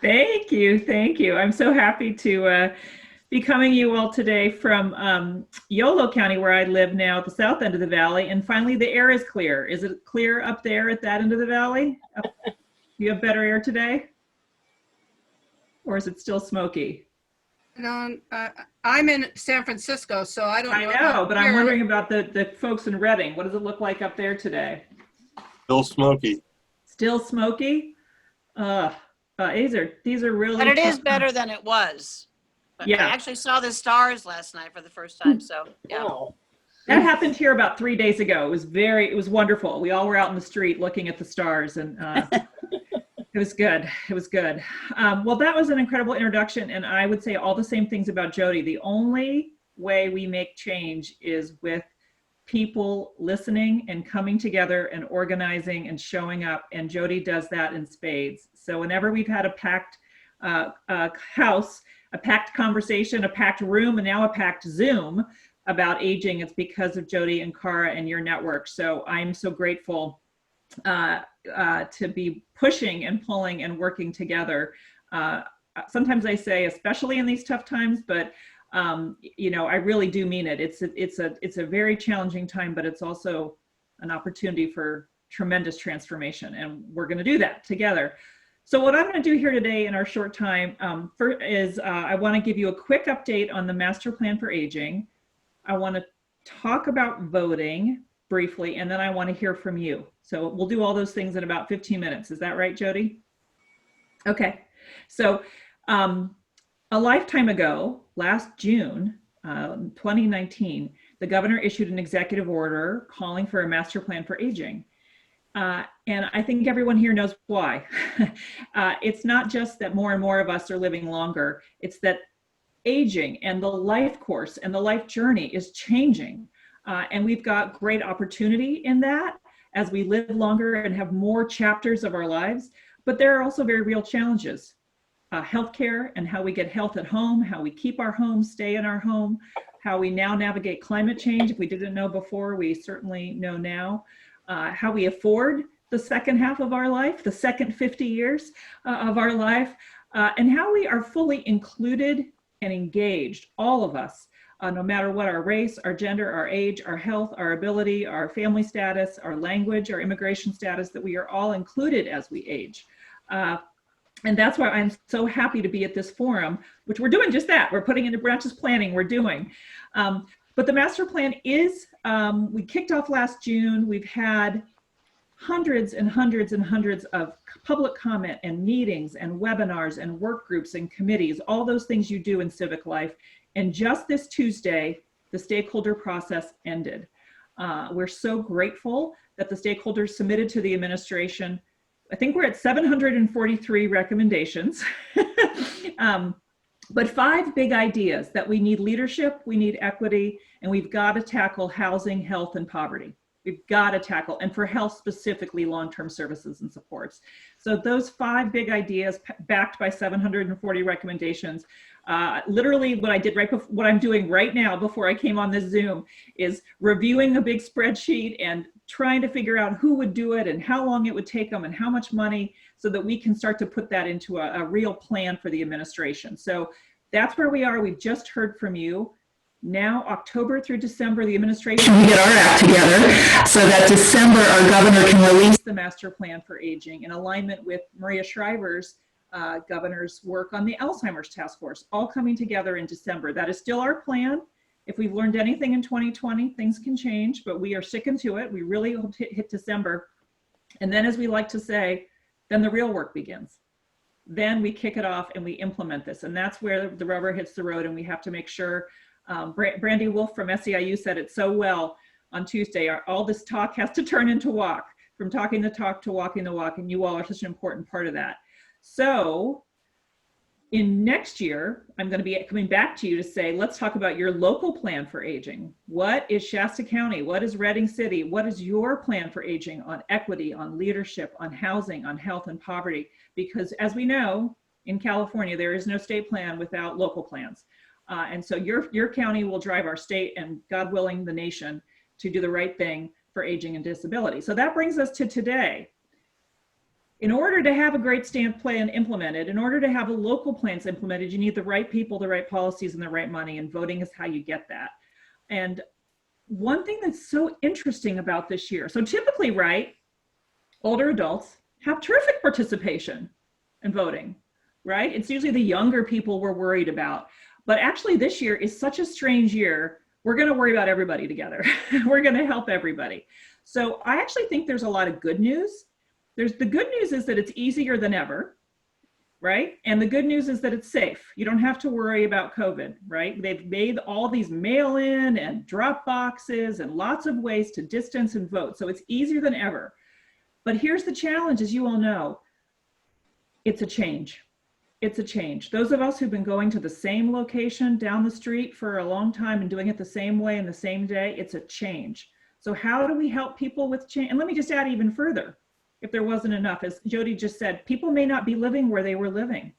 Thank you. Thank you. I'm so happy to be coming to you all today from Yolo County, where I live now at the south end of the valley. And finally, the air is clear. Is it clear up there at that end of the valley? Do you have better air today? Or is it still smoky? I'm in San Francisco, so I don't know. I know, but I'm wondering about the folks in Redding. What does it look like up there today? Still smoky. Still smoky? These are really. But it is better than it was. But yeah. I actually saw the stars last night for the first time. So yeah. Oh. That happened here about 3 days ago. It was wonderful. We all were out in the street looking at the stars, and it was good. It was good. Well, that was an incredible introduction, and I would say all the same things about Jody. The only way we make change is with people listening and coming together and organizing and showing up, and Jody does that in spades. So whenever we've had a packed house, a packed conversation, a packed room, and now a packed Zoom about aging, it's because of Jody and Cara and your network. So I'm so grateful to be pushing and pulling and working together. Sometimes I say, especially in these tough times, but I really do mean it. It's a very challenging time, but it's also an opportunity for tremendous transformation, and we're going to do that together. So what I'm going to do here today in our short time is I want to give you a quick update on the Master Plan for Aging. I want to talk about voting briefly, and then I want to hear from you. So we'll do all those things in about 15 minutes. Is that right, Jody? Okay. So a lifetime ago, last June, 2019, the governor issued an executive order calling for a master plan for aging. And I think everyone here knows why. It's not just that more and more of us are living longer, it's that aging and the life course and the life journey is changing. And we've got great opportunity in that as we live longer and have more chapters of our lives. But there are also very real challenges. Healthcare and how we get health at home, how we keep our home, stay in our home, how we now navigate climate change. If we didn't know before, we certainly know now. How we afford the second half of our life, the second 50 years of our life, and how we are fully included and engaged, all of us, no matter what our race, our gender, our age, our health, our ability, our family status, our language, our immigration status, that we are all included as we age. And that's why I'm so happy to be at this forum, which we're doing just that. We're putting into branches planning, we're doing. But the master plan is, we kicked off last June. We've had hundreds and hundreds and hundreds of public comment and meetings and webinars and work groups and committees, all those things you do in civic life. And just this Tuesday, the stakeholder process ended. We're so grateful that the stakeholders submitted to the administration. I think we're at 743 recommendations. But 5 big ideas: that we need leadership, we need equity, and we've got to tackle housing, health, and poverty. We've got to tackle, and for health specifically, long-term services and supports. So those 5 big ideas, backed by 740 recommendations, literally what I did what I'm doing right now before I came on this Zoom is reviewing a big spreadsheet and trying to figure out who would do it and how long it would take them and how much money, so that we can start to put that into a real plan for the administration. So that's where we are. We've just heard from you. Now, October through December, the administration will get our act together so that December our governor can release the master plan for aging in alignment with Maria Shriver's governor's work on the Alzheimer's task force, all coming together in December. That is still our plan. If we've learned anything in 2020, things can change, but we are sticking to it. We really hope to hit December. And then, as we like to say, then the real work begins. Then we kick it off and we implement this. And that's where the rubber hits the road, and we have to make sure. Brandy Wolf from SEIU said it so well on Tuesday. All this talk has to turn into walk, from talking the talk to walking the walk, and you all are such an important part of that. So in next year, I'm going to be coming back to you to say, let's talk about your local plan for aging. What is Shasta County? What is Redding City? What is your plan for aging on equity, on leadership, on housing, on health and poverty? Because as we know, in California, there is no state plan without local plans. And so your county will drive our state, and God willing, the nation, to do the right thing for aging and disability. So that brings us to today. In order to have a great stamp plan implemented, in order to have a local plans implemented, you need the right people, the right policies, and the right money, and voting is how you get that. And one thing that's so interesting about this year, so typically, right, older adults have terrific participation in voting, right? It's usually the younger people we're worried about. But actually this year is such a strange year. We're going to worry about everybody together. We're going to help everybody. So I actually think there's a lot of good news. The good news is that it's easier than ever, right? And the good news is that it's safe. You don't have to worry about COVID, right? They've made all these mail-in and drop boxes and lots of ways to distance and vote. So it's easier than ever. But here's the challenge, as you all know, it's a change. It's a change. Those of us who've been going to the same location down the street for a long time and doing it the same way in the same day, it's a change. So how do we help people with change? And let me just add even further, if there wasn't enough, as Jody just said, people may not be living where they were living.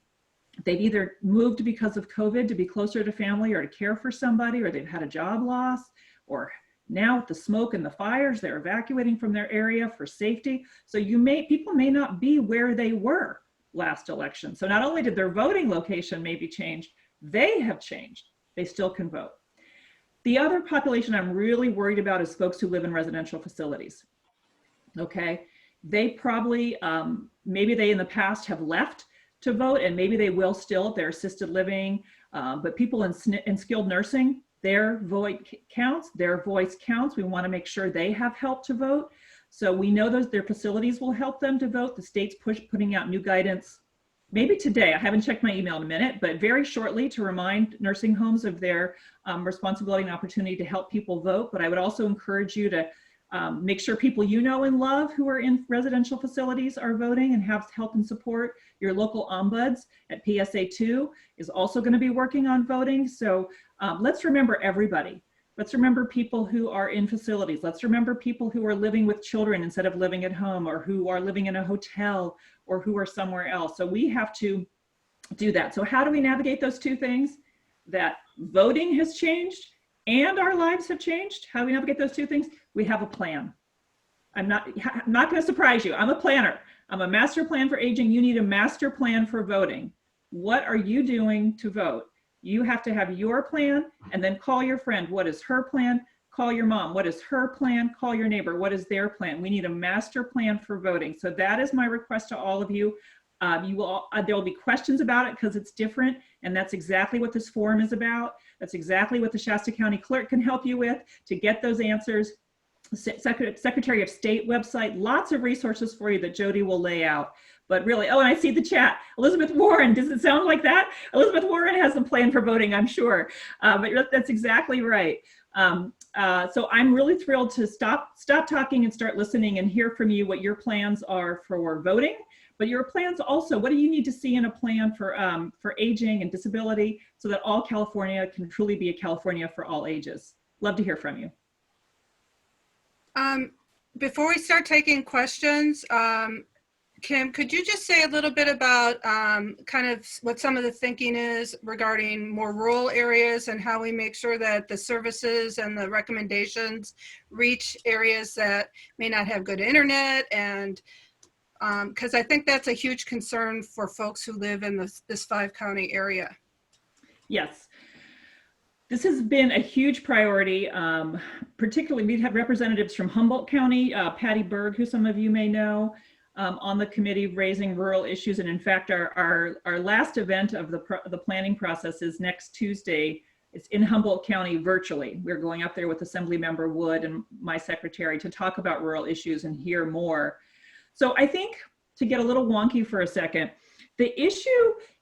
They've either moved because of COVID to be closer to family or to care for somebody, or they've had a job loss, or now with the smoke and the fires, they're evacuating from their area for safety. So people may not be where they were last election. So not only did their voting location maybe change, they have changed. They still can vote. The other population I'm really worried about is folks who live in residential facilities. Okay, they probably, maybe they in the past have left to vote, and maybe they will still if they're assisted living, but people in skilled nursing, their vote counts, their voice counts. We want to make sure they have help to vote. So we know their facilities will help them to vote. The state's putting out new guidance, maybe today. I haven't checked my email in a minute, but very shortly to remind nursing homes of their responsibility and opportunity to help people vote. But I would also encourage you to make sure people you know and love who are in residential facilities are voting and have help and support. Your local ombuds at PSA2 is also going to be working on voting. So let's remember everybody. Let's remember people who are in facilities. Let's remember people who are living with children instead of living at home, or who are living in a hotel, or who are somewhere else. So we have to do that. So how do we navigate those two things? That voting has changed and our lives have changed. How do we navigate those two things? We have a plan. I'm not going to surprise you. I'm a planner. I'm a master plan for aging. You need a master plan for voting. What are you doing to vote? You have to have your plan, and then call your friend. What is her plan? Call your mom. What is her plan? Call your neighbor. What is their plan? We need a master plan for voting. So that is my request to all of you. There will be questions about it because it's different, and that's exactly what this forum is about. That's exactly what the Shasta County Clerk can help you with to get those answers. Secretary of State website, lots of resources for you that Jody will lay out. But really, oh, and I see the chat. Elizabeth Warren, does it sound like that? Elizabeth Warren has a plan for voting, I'm sure. But that's exactly right. So I'm really thrilled to stop talking and start listening and hear from you what your plans are for voting. But your plans also, what do you need to see in a plan for aging and disability so that all California can truly be a California for all ages? Love to hear from you. Before we start taking questions, Kim, could you just say a little bit about kind of what some of the thinking is regarding more rural areas and how we make sure that the services and the recommendations reach areas that may not have good internet? And because I think that's a huge concern for folks who live in this 5-county area. Yes. This has been a huge priority, particularly we have representatives from Humboldt County, Patty Berg, who some of you may know, on the committee raising rural issues. And in fact, our last event of the planning process is next Tuesday. It's in Humboldt County virtually. We're going up there with Assemblymember Wood and my secretary to talk about rural issues and hear more. So I think, to get a little wonky for a second, the issue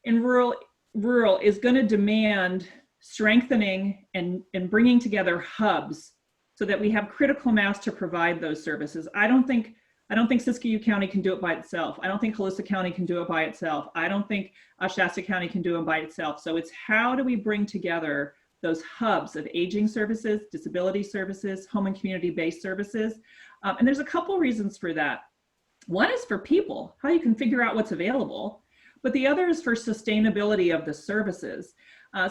in rural is going to demand strengthening and bringing together hubs so that we have critical mass to provide those services. I don't think Siskiyou County can do it by itself. I don't think Colusa County can do it by itself. I don't think Shasta County can do it by itself. So it's how do we bring together those hubs of aging services, disability services, home and community-based services. And there's a couple reasons for that. One is for people, how you can figure out what's available, but the other is for sustainability of the services.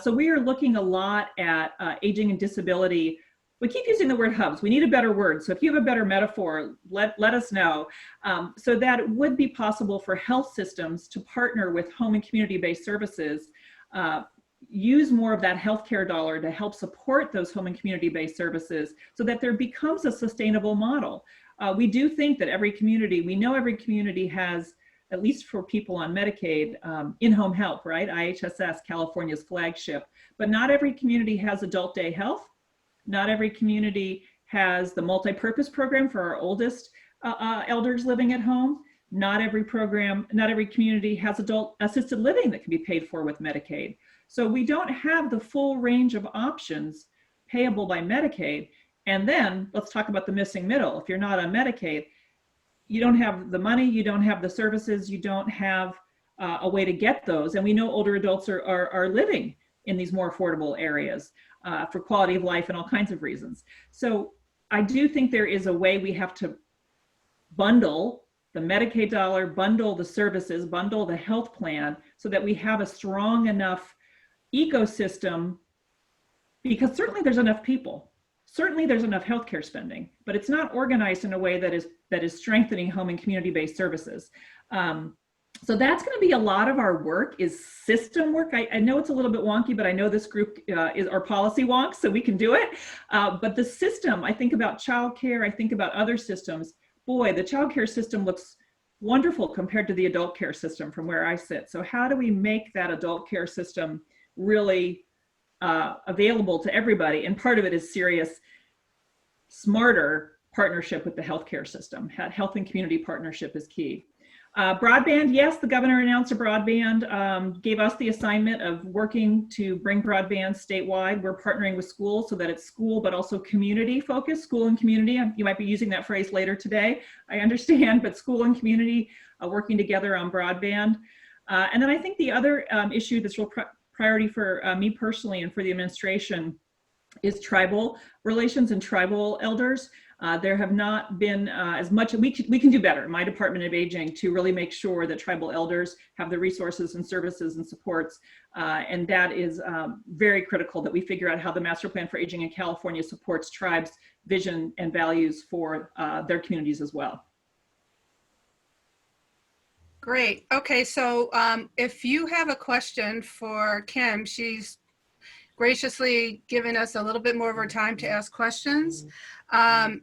So we are looking a lot at aging and disability we keep using the word hubs. We need a better word. So if you have a better metaphor, let us know. So that it would be possible for health systems to partner with home and community-based services, use more of that healthcare dollar to help support those home and community-based services so that there becomes a sustainable model. We do think that every community, we know every community has, at least for people on Medicaid, in-home help, right? IHSS, California's flagship, but not every community has adult day health. Not every community has the multi-purpose program for our oldest elders living at home. Not every community has adult assisted living that can be paid for with Medicaid. So we don't have the full range of options payable by Medicaid. And then let's talk about the missing middle. If you're not on Medicaid, you don't have the money, you don't have the services, you don't have a way to get those. And we know older adults are living in these more affordable areas for quality of life and all kinds of reasons. So I do think there is a way we have to bundle the Medicaid dollar, bundle the services, bundle the health plan so that we have a strong enough ecosystem, because certainly there's enough people. Certainly there's enough healthcare spending, but it's not organized in a way that is strengthening home and community-based services. So that's going to be a lot of our work, is system work. I know it's a little bit wonky, but I know this group is our policy wonks, so we can do it. But the system, I think about childcare, I think about other systems. Boy, the childcare system looks wonderful compared to the adult care system from where I sit. So how do we make that adult care system really available to everybody? And part of it is serious, smarter partnership with the healthcare system. Health and community partnership is key. Broadband, yes, the governor announced a broadband, gave us the assignment of working to bring broadband statewide. We're partnering with schools so that it's school, but also community focused, school and community. You might be using that phrase later today, I understand, but school and community working together on broadband. And then I think the other issue that's real priority for me personally and for the administration is tribal relations and tribal elders. There have not been as much, we can do better in my Department of Aging to really make sure that tribal elders have the resources and services and supports. And that is very critical, that we figure out how the Master Plan for Aging in California supports tribes' vision and values for their communities as well. Great. Okay, so if you have a question for Kim, she's graciously given us a little bit more of her time to ask questions.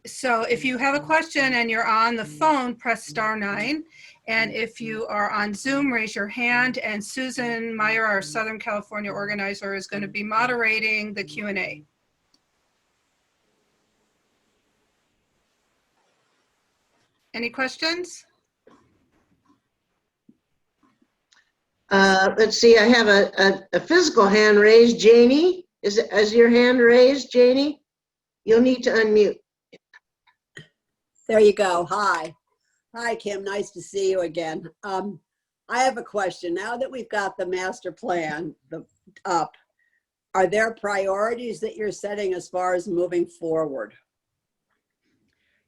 So if you have a question and you're on the phone, press *9. And if you are on Zoom, raise your hand. And Susan Meyer, our Southern California organizer, is going to be moderating the Q&A. Any questions? Let's see, I have a physical hand raised. Janie, is your hand raised, Janie? You'll need to unmute. There you go. Hi. Hi, Kim. Nice to see you again. I have a question. Now that we've got the master plan up, are there priorities that you're setting as far as moving forward?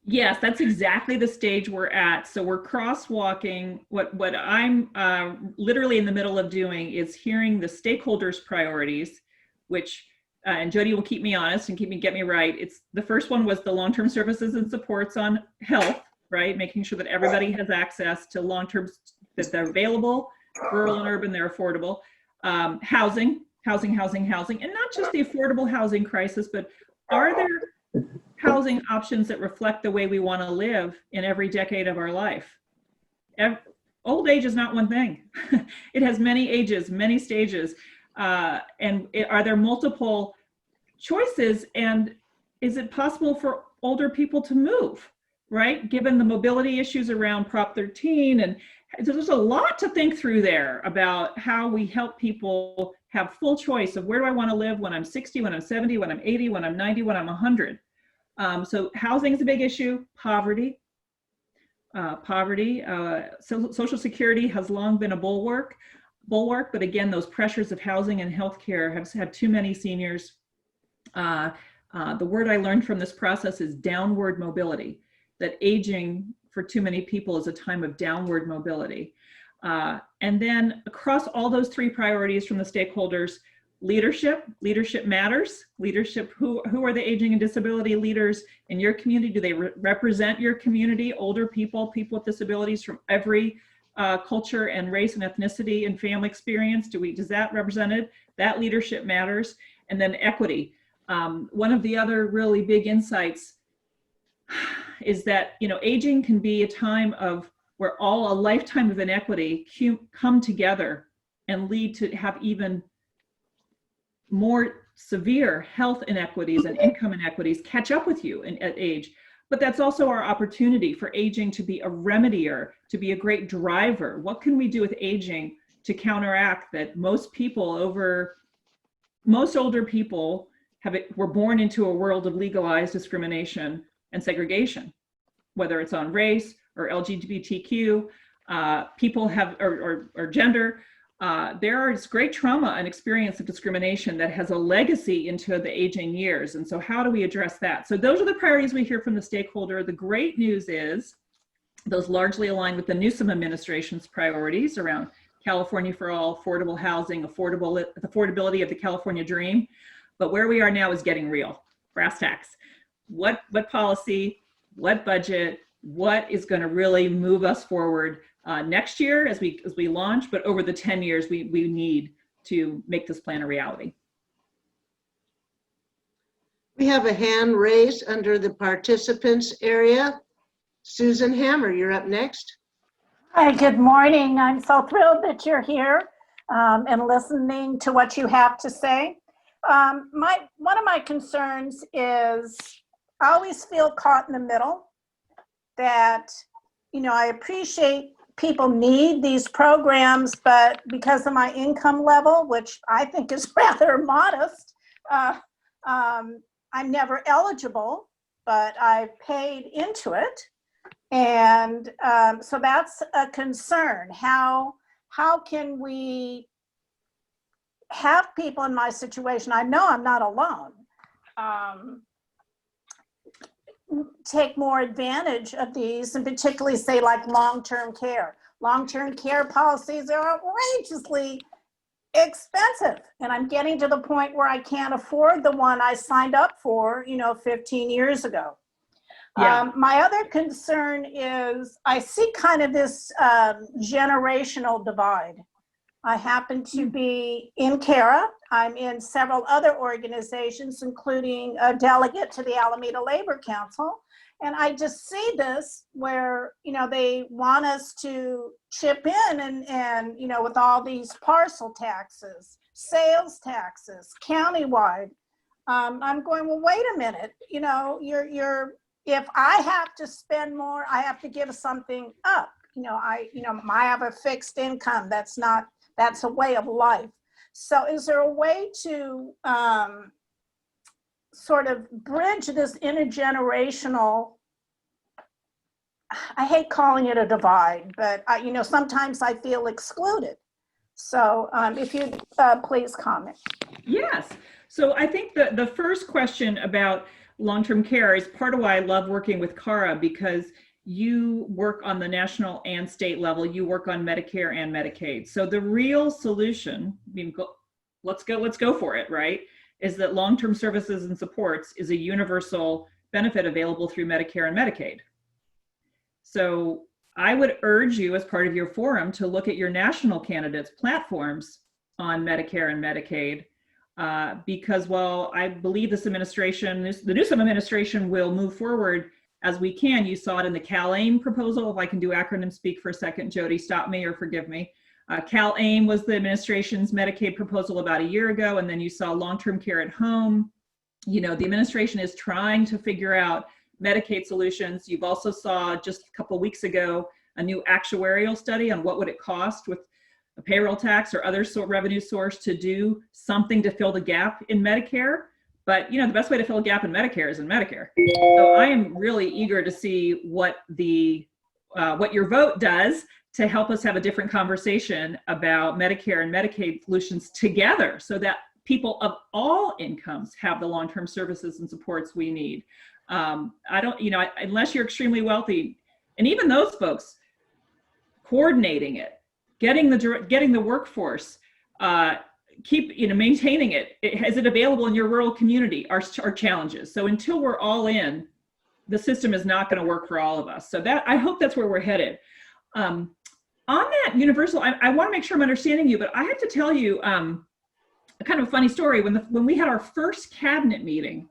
Yes, that's exactly the stage we're at. So we're crosswalking. What I'm literally in the middle of doing is hearing the stakeholders' priorities, which, and Jody will keep me honest and get me right. It's the first one was the long-term services and supports on health, right? Making sure that everybody has access to long-term, that they're available, rural and urban, they're affordable. Housing, and not just the affordable housing crisis, but are there housing options that reflect the way we want to live in every decade of our life? Old age is not one thing. It has many ages, many stages. Are there multiple choices? And is it possible for older people to move, right? Given the mobility issues around Prop 13. And there's a lot to think through there about how we help people have full choice of where do I want to live when I'm 60, when I'm 70, when I'm 80, when I'm 90, when I'm 100. So housing is a big issue. Poverty, Social Security has long been a bulwark, but again, those pressures of housing and healthcare have had too many seniors. The word I learned from this process is downward mobility, that aging for too many people is a time of downward mobility. And then across all those three priorities from the stakeholders, leadership. Leadership matters. Leadership, who are the aging and disability leaders in your community? Do they represent your community? Older people, people with disabilities from every culture and race and ethnicity and family experience? Does that represent it? That leadership matters. And then equity. One of the other really big insights is that, aging can be a time of where a lifetime of inequity come together and lead to have even more severe health inequities and income inequities catch up with you at age. But that's also our opportunity for aging to be a remedier, to be a great driver. What can we do with aging to counteract that? Most older people were born into a world of legalized discrimination and segregation, whether it's on race or LGBTQ, people or gender. There is great trauma and experience of discrimination that has a legacy into the aging years. And so how do we address that? So those are the priorities we hear from the stakeholder. The great news is those largely align with the Newsom administration's priorities around California for all, affordable housing, affordability of the California dream. But where we are now is getting real, brass tacks. What policy, what budget, what is going to really move us forward next year as we launch, but over the 10 years we need to make this plan a reality. We have a hand raised under the participants area. Susan Hammer, you're up next. Hi, good morning. I'm so thrilled that you're here and listening to what you have to say. One of my concerns is I always feel caught in the middle that, I appreciate people need these programs, but because of my income level, which I think is rather modest, I'm never eligible, but I've paid into it. And so that's a concern. How can we have people in my situation, I know I'm not alone, take more advantage of these, and particularly say like long-term care. Long-term care policies are outrageously expensive, and I'm getting to the point where I can't afford the one I signed up for, 15 years ago. Yeah. My other concern is I see kind of this generational divide. I happen to be in CARA. I'm in several other organizations, including a delegate to the Alameda Labor Council. And I just see this where, they want us to chip in and with all these parcel taxes, sales taxes, countywide. I'm going, well, wait a minute, if I have to spend more, I have to give something up. I have a fixed income. That's a way of life. So is there a way to sort of bridge this intergenerational, I hate calling it a divide, but sometimes I feel excluded. So if you please comment. Yes. So I think the first question about long-term care is part of why I love working with CARA, because you work on the national and state level, you work on Medicare and Medicaid. So the real solution, let's go for it, right? Is that long-term services and supports is a universal benefit available through Medicare and Medicaid. So I would urge you as part of your forum to look at your national candidates' platforms on Medicare and Medicaid, because while I believe this administration, the Newsom administration will move forward as we can. You saw it in the CalAIM proposal. If I can do acronym speak for a second, Jody, stop me or forgive me. CalAIM was the administration's Medicaid proposal about a year ago, and then you saw long-term care at home. The administration is trying to figure out Medicaid solutions. You've also saw just a couple of weeks ago a new actuarial study on what would it cost with a payroll tax or other revenue source to do something to fill the gap in Medicare. But the best way to fill a gap in Medicare is in Medicare. So I am really eager to see what your vote does to help us have a different conversation about Medicare and Medicaid solutions together, so that people of all incomes have the long-term services and supports we need. Unless you're extremely wealthy, and even those folks, coordinating it, getting the workforce, keep, maintaining it. Is it available in your rural community? Are challenges. So until we're all in, the system is not going to work for all of us. So that, I hope that's where we're headed. On that universal, I want to make sure I'm understanding you, but I have to tell you a kind of a funny story. When we had our first cabinet meeting,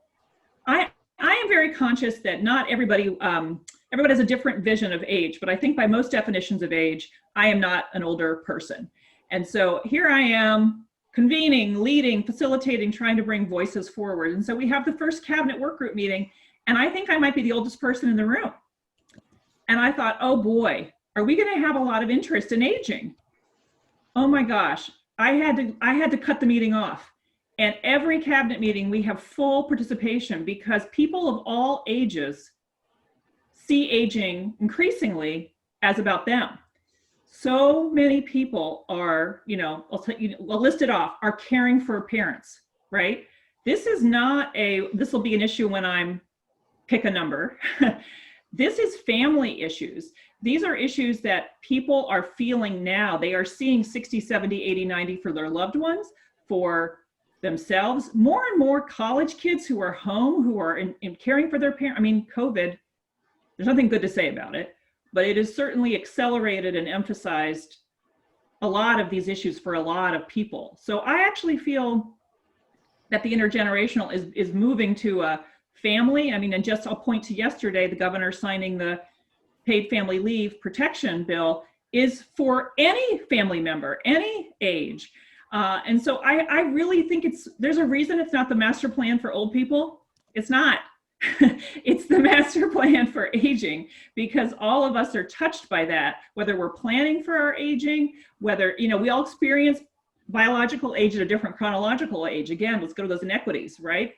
I am very conscious that not everybody has a different vision of age, but I think by most definitions of age, I am not an older person. And so here I am convening, leading, facilitating, trying to bring voices forward. And so we have the first cabinet work group meeting, and I think I might be the oldest person in the room. And I thought, oh boy, are we going to have a lot of interest in aging? Oh my gosh, I had to cut the meeting off. And every cabinet meeting, we have full participation because people of all ages see aging increasingly as about them. So many people are, I'll list it off, are caring for parents, right? This will be an issue when I'm pick a number. This is family issues. These are issues that people are feeling now. They are seeing 60, 70, 80, 90 for their loved ones, for themselves. More and more college kids who are home, who are in caring for their parents. I mean, COVID, there's nothing good to say about it, but it has certainly accelerated and emphasized a lot of these issues for a lot of people. So I actually feel that the intergenerational is moving to a family. I mean, and just I'll point to yesterday, the governor signing the paid family leave protection bill is for any family member, any age. And so I really think there's a reason it's not the master plan for old people. It's not. It's the master plan for aging, because all of us are touched by that, whether we're planning for our aging, whether, we all experience biological age at a different chronological age. Again, let's go to those inequities, right?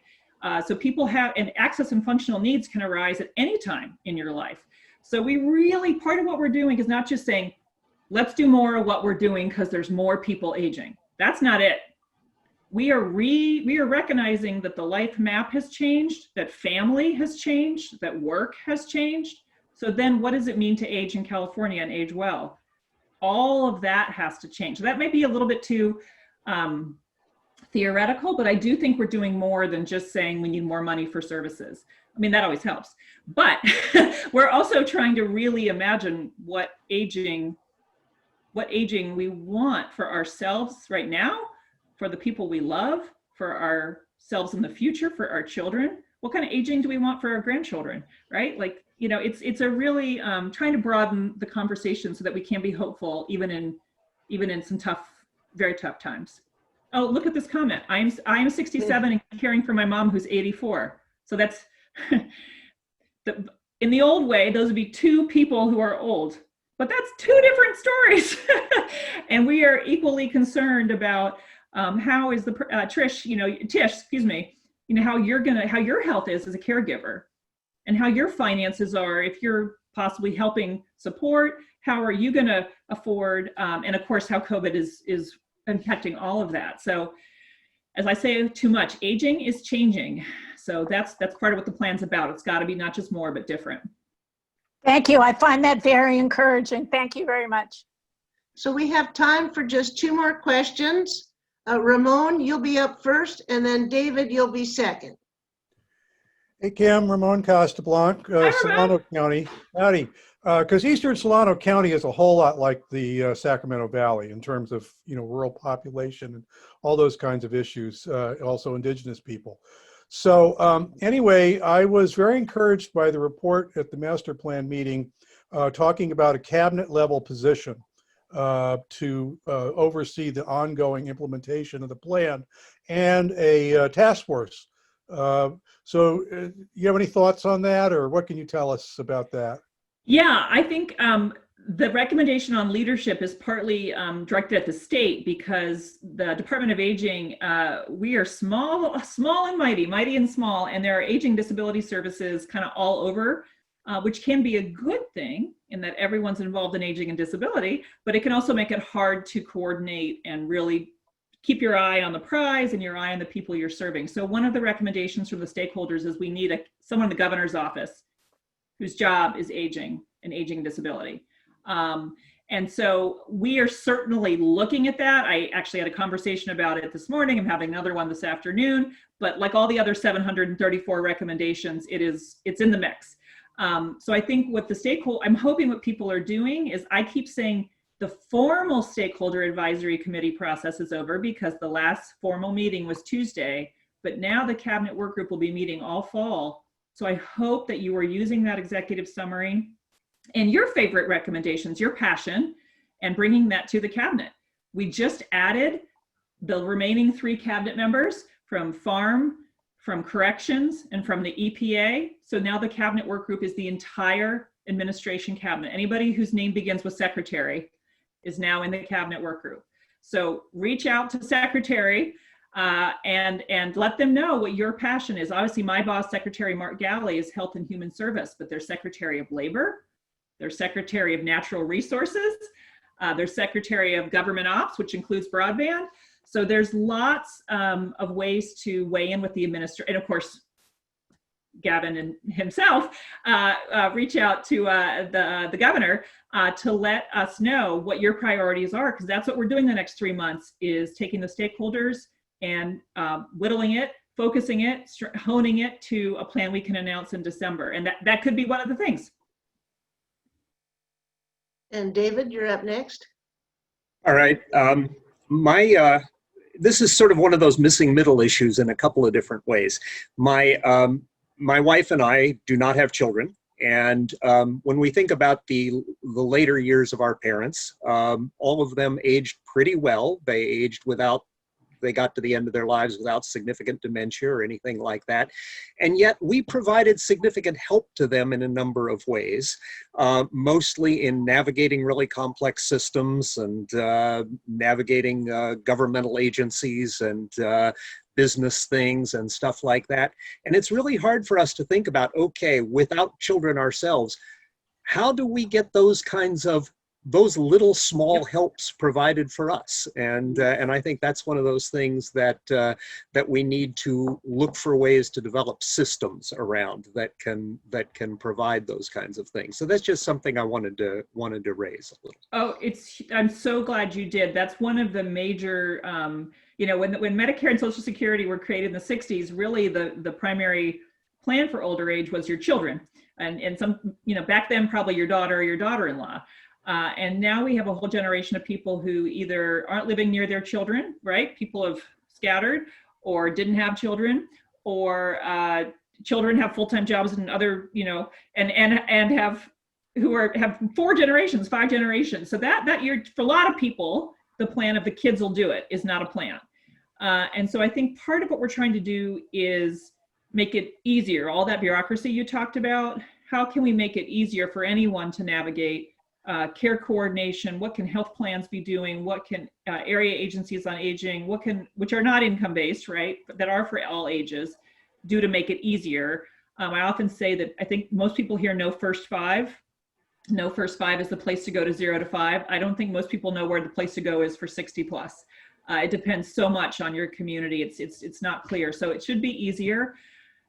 So people have, and access and functional needs can arise at any time in your life. So part of what we're doing is not just saying, let's do more of what we're doing because there's more people aging. That's not it. We are recognizing that the life map has changed, that family has changed, that work has changed. So then what does it mean to age in California and age well? All of that has to change. So that may be a little bit too theoretical, but I do think we're doing more than just saying we need more money for services. I mean, that always helps, but we're also trying to really imagine what aging we want for ourselves right now, for the people we love, for ourselves in the future, for our children. What kind of aging do we want for our grandchildren, right? Like, it's a really trying to broaden the conversation so that we can be hopeful even in some tough, very tough times. Oh, look at this comment. I am 67 and caring for my mom who's 84. So that's in the old way, those would be two people who are old, but that's two different stories. And we are equally concerned about how is Tish, excuse me, how your health is as a caregiver, and how your finances are if you're possibly helping support. How are you going to afford, and of course, how COVID is impacting all of that. So, as I say too much, aging is changing. So that's part of what the plan's about. It's got to be not just more, but different. Thank you. I find that very encouraging. Thank you very much. So we have time for just two more questions. Ramon, you'll be up first, and then David, you'll be second. Hey, Kim, Ramon Castablanc, Solano County. Howdy. Because Eastern Solano County is a whole lot like the Sacramento Valley in terms of, rural population and all those kinds of issues, also indigenous people. So anyway, I was very encouraged by the report at the master plan meeting talking about a cabinet level position to oversee the ongoing implementation of the plan and a task force. So you have any thoughts on that, or what can you tell us about that? Yeah, I think the recommendation on leadership is partly directed at the state, because the Department of Aging, we are small and mighty and small, and there are aging disability services kind of all over, which can be a good thing in that everyone's involved in aging and disability, but it can also make it hard to coordinate and really keep your eye on the prize and your eye on the people you're serving. So one of the recommendations from the stakeholders is we need someone in the governor's office whose job is aging and aging disability. And so we are certainly looking at that. I actually had a conversation about it this morning. I'm having another one this afternoon, but like all the other 734 recommendations, it's in the mix. So I think what I'm hoping what people are doing is, I keep saying the formal stakeholder advisory committee process is over because the last formal meeting was Tuesday, but now the cabinet work group will be meeting all fall. So I hope that you are using that executive summary and your favorite recommendations, your passion, and bringing that to the cabinet. We just added the remaining 3 cabinet members from Farm, from Corrections, and from the EPA. So now the cabinet work group is the entire administration cabinet. Anybody whose name begins with secretary is now in the cabinet work group. So reach out to secretary and let them know what your passion is. Obviously, my boss, Secretary Mark Galley, is Health and Human Service, but there's Secretary of Labor, there's Secretary of Natural Resources, there's Secretary of Government Ops, which includes broadband. So there's lots of ways to weigh in with the administrator. And of course, Gavin and himself reach out to the governor to let us know what your priorities are, because that's what we're doing the next 3 months, is taking the stakeholders and whittling it, focusing it, honing it to a plan we can announce in December. And that could be one of the things. And David, you're up next. All right. This is sort of one of those missing middle issues in a couple of different ways. My wife and I do not have children. And when we think about the later years of our parents, all of them aged pretty well. They got to the end of their lives without significant dementia or anything like that. And yet we provided significant help to them in a number of ways, mostly in navigating really complex systems and navigating governmental agencies and business things and stuff like that. And it's really hard for us to think about, okay, without children ourselves, how do we get those little small helps provided for us? And I think that's one of those things that we need to look for ways to develop systems around that can provide those kinds of things. So that's just something I wanted to raise a little. Oh, I'm so glad you did. That's one of the major, when Medicare and Social Security were created in the 60s, really the primary plan for older age was your children. And some, back then, probably your daughter or your daughter-in-law. And now we have a whole generation of people who either aren't living near their children, right? People have scattered or didn't have children, or children have full-time jobs and other, and have 4 generations, 5 generations. So that year, for a lot of people, the plan of the kids will do it is not a plan. And so I think part of what we're trying to do is make it easier. All that bureaucracy you talked about, how can we make it easier for anyone to navigate care coordination? What can health plans be doing? What can area agencies on aging, which are not income-based, right, but that are for all ages, do to make it easier? I often say that I think most people here know First 5. No, First 5 is the place to go to 0 to 5. I don't think most people know where the place to go is for 60 plus. It depends so much on your community. It's not clear. So it should be easier.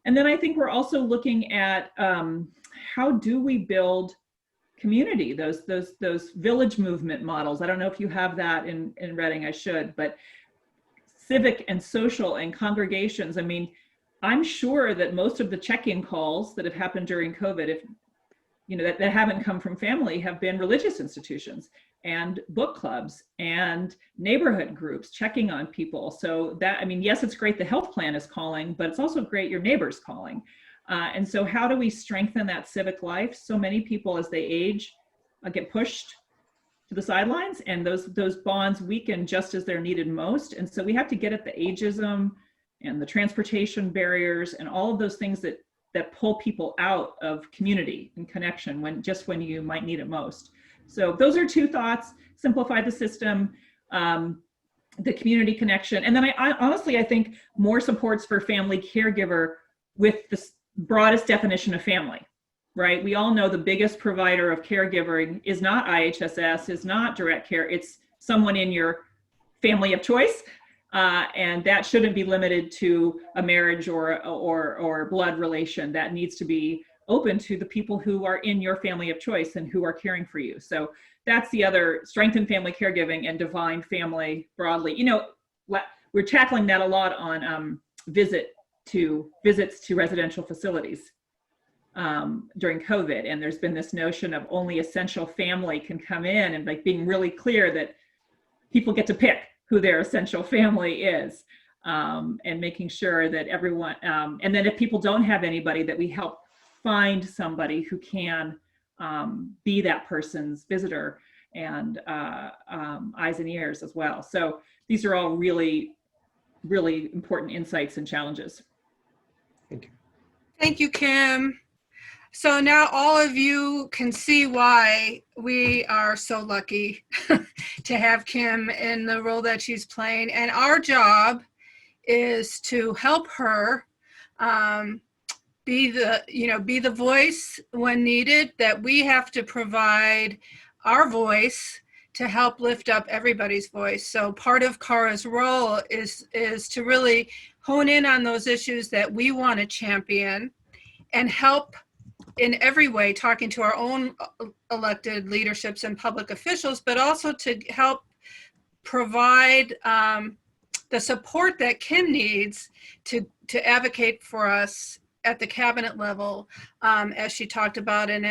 And then I think we're also looking at how do we build community, those village movement models. I don't know if you have that in Reading, I should, but civic and social and congregations. I mean, I'm sure that most of the check-in calls that have happened during COVID, that haven't come from family, have been religious institutions and book clubs and neighborhood groups checking on people. So that, yes, it's great the health plan is calling, but it's also great your neighbor's calling. And so how do we strengthen that civic life? So many people, as they age, get pushed to the sidelines, and those bonds weaken just as they're needed most. And so we have to get at the ageism and the transportation barriers and all of those things that pull people out of community and connection when you might need it most. So those are 2 thoughts: simplify the system, the community connection. And then I honestly think more supports for family caregiver with the broadest definition of family, right? We all know the biggest provider of caregiving is not IHSS, is not direct care. It's someone in your family of choice. And that shouldn't be limited to a marriage or blood relation. That needs to be open to the people who are in your family of choice and who are caring for you. So that's the other, strengthen family caregiving and divine family broadly. You know, we're tackling that a lot on visits to residential facilities during COVID. And there's been this notion of only essential family can come in, and like being really clear that people get to pick who their essential family is, and making sure that everyone, and then if people don't have anybody, that we help find somebody who can be that person's visitor and eyes and ears as well. So these are all really, really important insights and challenges. Thank you. Thank you, Kim. So now all of you can see why we are so lucky to have Kim in the role that she's playing. And our job is to help her be the voice when needed, that we have to provide our voice to help lift up everybody's voice. So part of Kara's role is to really hone in on those issues that we want to champion and help in every way, talking to our own elected leaderships and public officials, but also to help provide the support that Kim needs to advocate for us at the cabinet level, as she talked about, and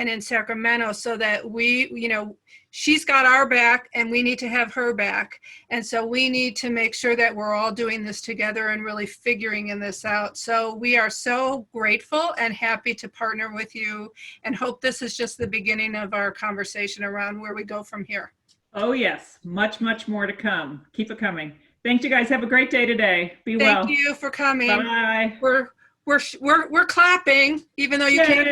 in Sacramento, so that we, she's got our back and we need to have her back. And so we need to make sure that we're all doing this together and really figuring this out. So we are so grateful and happy to partner with you, and hope this is just the beginning of our conversation around where we go from here. Oh yes, much, much more to come. Keep it coming. Thank you guys. Have a great day today. Be well. Thank you for coming. Bye. We're clapping, even though you Yay. can't